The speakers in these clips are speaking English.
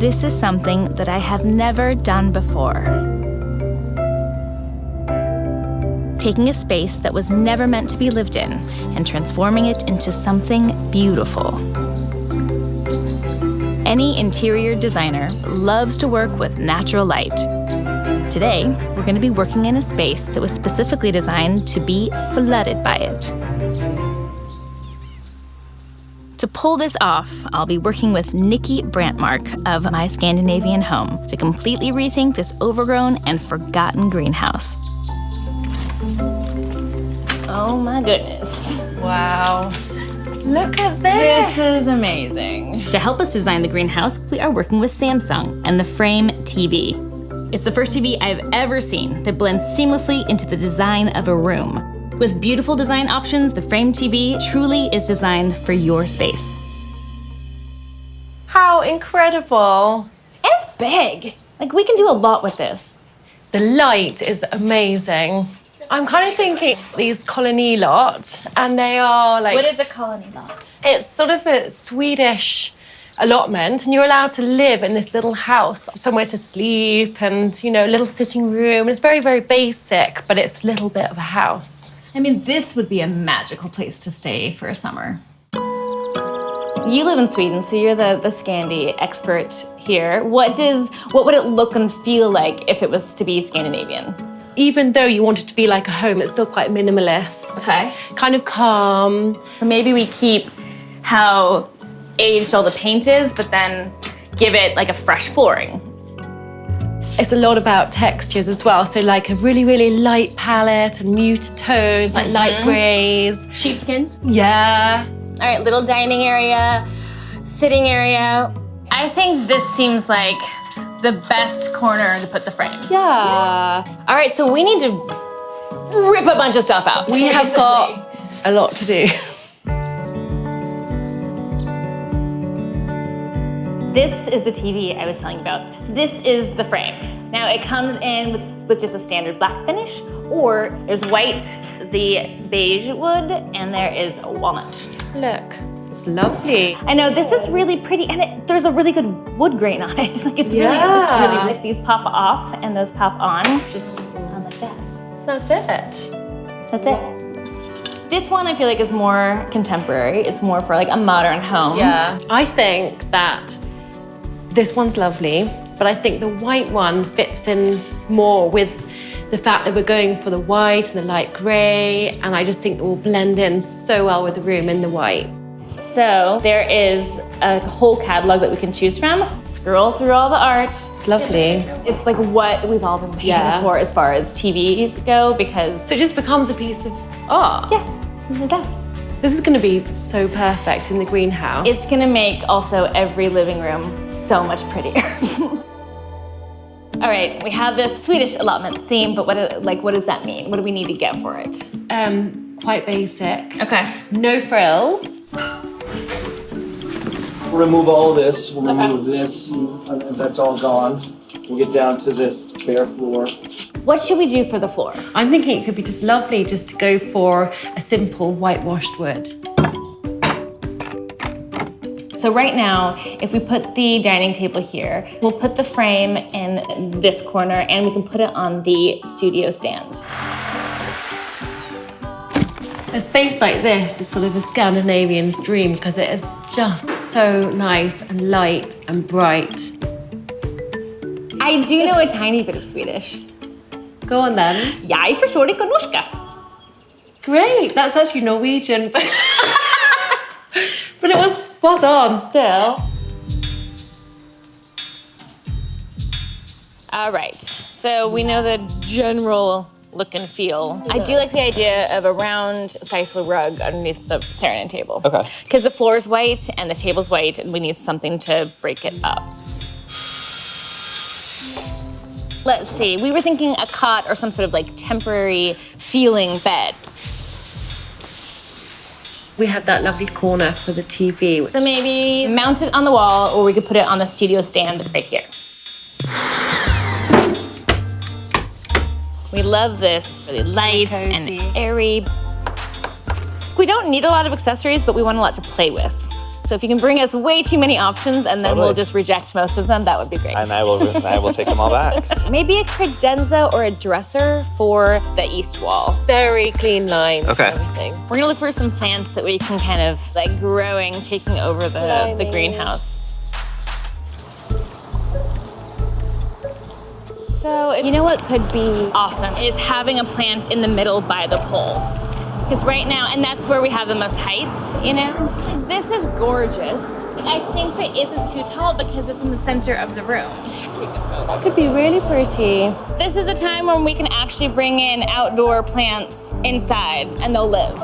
This is something that I have never done before. Taking a space that was never meant to be lived in and transforming it into something beautiful. Any interior designer loves to work with natural light. Today, we're going to be working in a space that was specifically designed to be flooded by it. To pull this off, I'll be working with Nikki Brantmark of My Scandinavian Home to completely rethink this overgrown and forgotten greenhouse. Oh my goodness. Wow. Look at this. This is amazing. To help us design the greenhouse, we are working with Samsung and the Frame TV. It's the first TV I've ever seen that blends seamlessly into the design of a room. With beautiful design options, the Frame TV truly is designed for your space. How incredible. And it's big. Like, we can do a lot with this. The light is amazing. I'm kind of thinking these colony lot, and they are like... What is a colony lot? It's sort of a Swedish allotment, and you're allowed to live in this little house, somewhere to sleep and, you know, a little sitting room. It's very, very basic, but it's a little bit of a house. I mean, this would be a magical place to stay for a summer. You live in Sweden, so you're the Scandi expert here. What would it look and feel like if it was to be Scandinavian? Even though you want it to be like a home, it's still quite minimalist. Okay. Kind of calm. So maybe we keep how aged all the paint is, but then give it like a fresh flooring. It's a lot about textures as well. So like a really, really light palette and muted tones, like light grays. Sheepskins? Yeah. All right, little dining area, sitting area. I think this seems like the best corner to put the frame. Yeah. All right, so we need to rip a bunch of stuff out. We have got a lot to do. This is the TV I was telling you about. This is the frame. Now it comes in with just a standard black finish, or there's white, the beige wood, and there is a walnut. Look, it's lovely. I know, this is really pretty, and there's a really good wood grain on it. Like it looks really like these pop off and those pop on, just like that. That's it. That's it. This one I feel like is more contemporary. It's more for like a modern home. Yeah. I think that this one's lovely, but I think the white one fits in more with the fact that we're going for the white and the light grey, and I just think it will blend in so well with the room in the white. So there is a whole catalog that we can choose from. Scroll through all the art. It's lovely. It's like what we've all been waiting for as far as TVs go, because... So it just becomes a piece of art. Yeah, no doubt. This is going to be so perfect in the greenhouse. It's going to make also every living room so much prettier. All right, we have this Swedish allotment theme, but what does that mean? What do we need to get for it? Quite basic. Okay. No frills. We'll remove all this, we'll remove this, and that's all gone. We'll get down to this bare floor. What should we do for the floor? I'm thinking it could be just lovely just to go for a simple whitewashed wood. So right now, if we put the dining table here, we'll put the frame in this corner and we can put it on the studio stand. A space like this is sort of a Scandinavian's dream because it is just so nice and light and bright. I do know a tiny bit of Swedish. Go on then. Jag förstår inte norska. Great, that's actually Norwegian, but it was spot on still. All right, so we know the general look and feel. I do like the idea of a round sisal rug underneath the Saarinen table. Okay. Because the floor is white and the table's white and we need something to break it up. Let's see, we were thinking a cot or some sort of like temporary feeling bed. We have that lovely corner for the TV. So maybe mount it on the wall or we could put it on the studio stand right here. We love this, really light and airy. We don't need a lot of accessories, but we want a lot to play with. So if you can bring us way too many options and then Totally. we'll just reject most of them, that would be great. And I will take them all back. Maybe a credenza or a dresser for the east wall. Very clean lines Okay. and everything. We're gonna look for some plants that we can kind of like growing, taking over the greenhouse. So you know what could be awesome is having a plant in the middle by the pole. Because right now, and that's where we have the most height, you know? This is gorgeous. I think that isn't too tall because it's in the center of the room. That could be really pretty. This is a time when we can actually bring in outdoor plants inside and they'll live.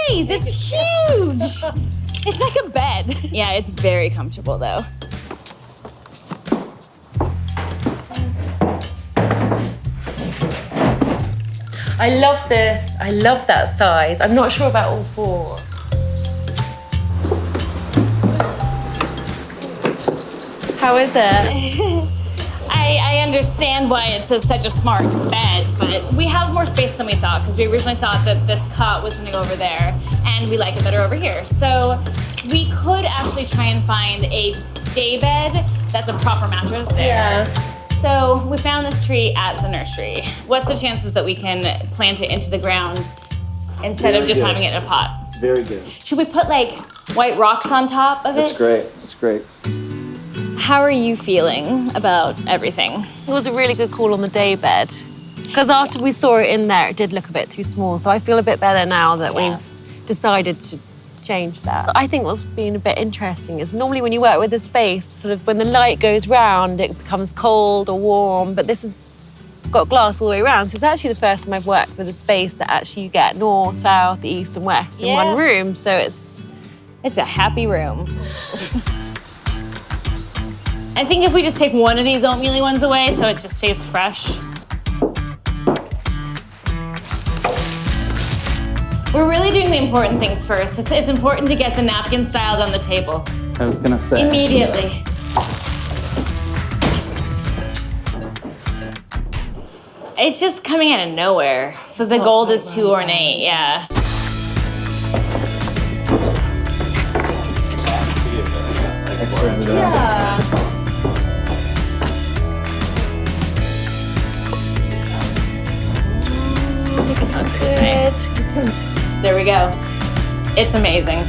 Jeez, it's huge! It's like a bed. Yeah, it's very comfortable though. I love that size. I'm not sure about all four. How is it? I understand why it's such a smart bed, but we have more space than we thought because we originally thought that this cot was going to go over there and we like it better over here. So we could actually try and find a day bed that's a proper mattress there. Yeah. So we found this tree at the nursery. What's the chances that we can plant it into the ground instead of Very just good. having it in a pot? Very good. Should we put like white rocks on top of it? That's great. That's great. How are you feeling about everything? It was a really good call on the day bed. Because after we saw it in there, it did look a bit too small. So I feel a bit better now that we've decided to change that. I think what's been a bit interesting is normally when you work with a space, sort of when the light goes round, it becomes cold or warm, but this has got glass all the way around. So it's actually the first time I've worked with a space that actually you get north, south, east and west in one room. So it's a happy room. I think if we just take one of these oatmeal ones away so it just stays fresh. We're really doing the important things first. It's important to get the napkin styled on the table. I was gonna say. Immediately. It's just coming out of nowhere. So the gold is too ornate, yeah. There we go. It's amazing.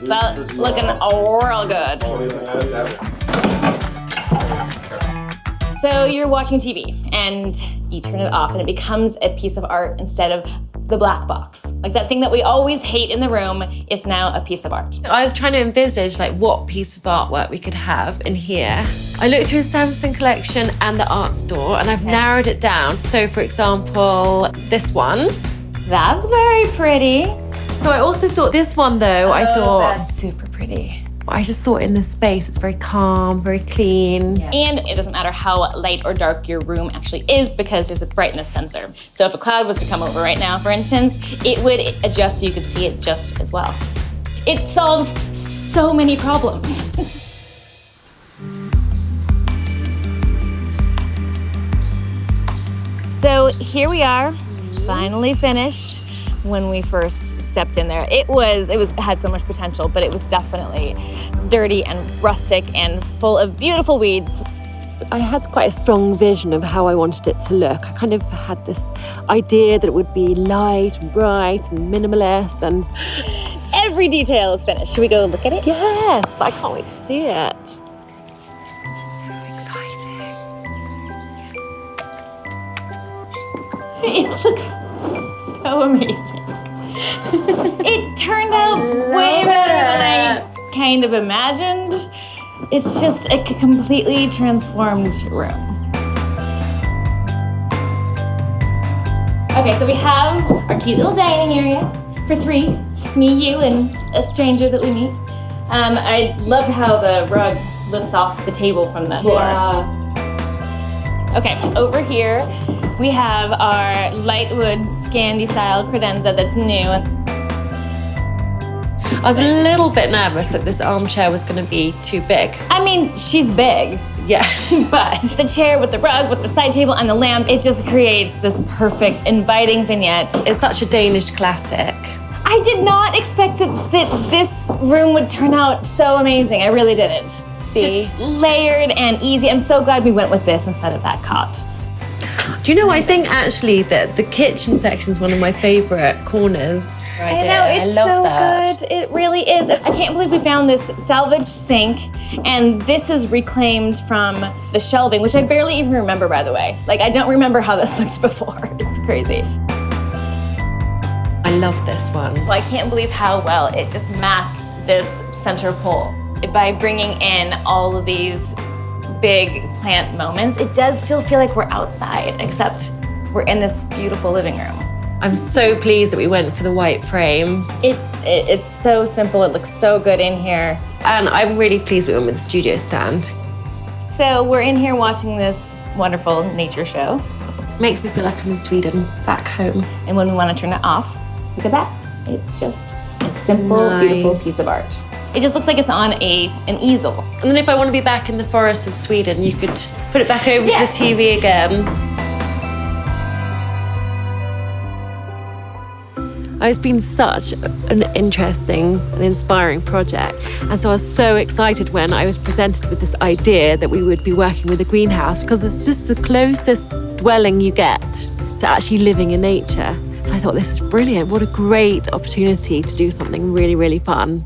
That's looking real good. So you're watching TV and you turn it off and it becomes a piece of art instead of the black box. Like that thing that we always hate in the room, it's now a piece of art. I was trying to envisage like what piece of artwork we could have in here. I looked through the Samsung collection and the art store and I've narrowed it down. So for example, this one. That's very pretty. So I also thought this one though, I thought, That's super pretty. I just thought in this space, it's very calm, very clean. And it doesn't matter how light or dark your room actually is because there's a brightness sensor. So if a cloud was to come over right now, for instance, it would adjust so you could see it just as well. It solves so many problems. So here we are, it's finally finished. When we first stepped in there, it had so much potential, but it was definitely dirty and rustic and full of beautiful weeds. I had quite a strong vision of how I wanted it to look. I kind of had this idea that it would be light and bright and minimalist and... Every detail is finished. Should we go look at it? Yes, I can't wait to see it. This is so exciting. It looks so amazing. It turned out way better than I kind of imagined. It's just a completely transformed room. Okay, so we have our cute little dining area for three. Me, you, and a stranger that we meet. I love how the rug lifts off the table from the floor. Yeah. Okay, over here, We have our lightwood Scandi style credenza that's new. I was a little bit nervous that this armchair was going to be too big. I mean, she's big, Yeah. but the chair with the rug, with the side table and the lamp, it just creates this perfect, inviting vignette. It's such a Danish classic. I did not expect that this room would turn out so amazing. I really didn't. Just layered and easy. I'm so glad we went with this instead of that cot. Do you know, I think actually that the kitchen section is one of my favourite corners. I know, it's I love so that. good. It really is. I can't believe we found this salvage sink, and this is reclaimed from the shelving, which I barely even remember, by the way. Like, I don't remember how this looked before. It's crazy. I love this one. Well, I can't believe how well it just masks this center pole. By bringing in all of these big plant moments, it does still feel like we're outside, except we're in this beautiful living room. I'm so pleased that we went for the white frame. It's so simple, it looks so good in here. And I'm really pleased we went with the studio stand. So we're in here watching this wonderful nature show. It makes me feel like I'm in Sweden, back home. And when we want to turn it off, look at that. It's just a simple, beautiful piece of art. It just looks like it's on an easel. And then if I want to be back in the forests of Sweden, you could put it back over to the TV again. It's been such an interesting and inspiring project. And so I was so excited when I was presented with this idea that we would be working with a greenhouse, because it's just the closest dwelling you get to actually living in nature. So I thought, this is brilliant. What a great opportunity to do something really, really fun.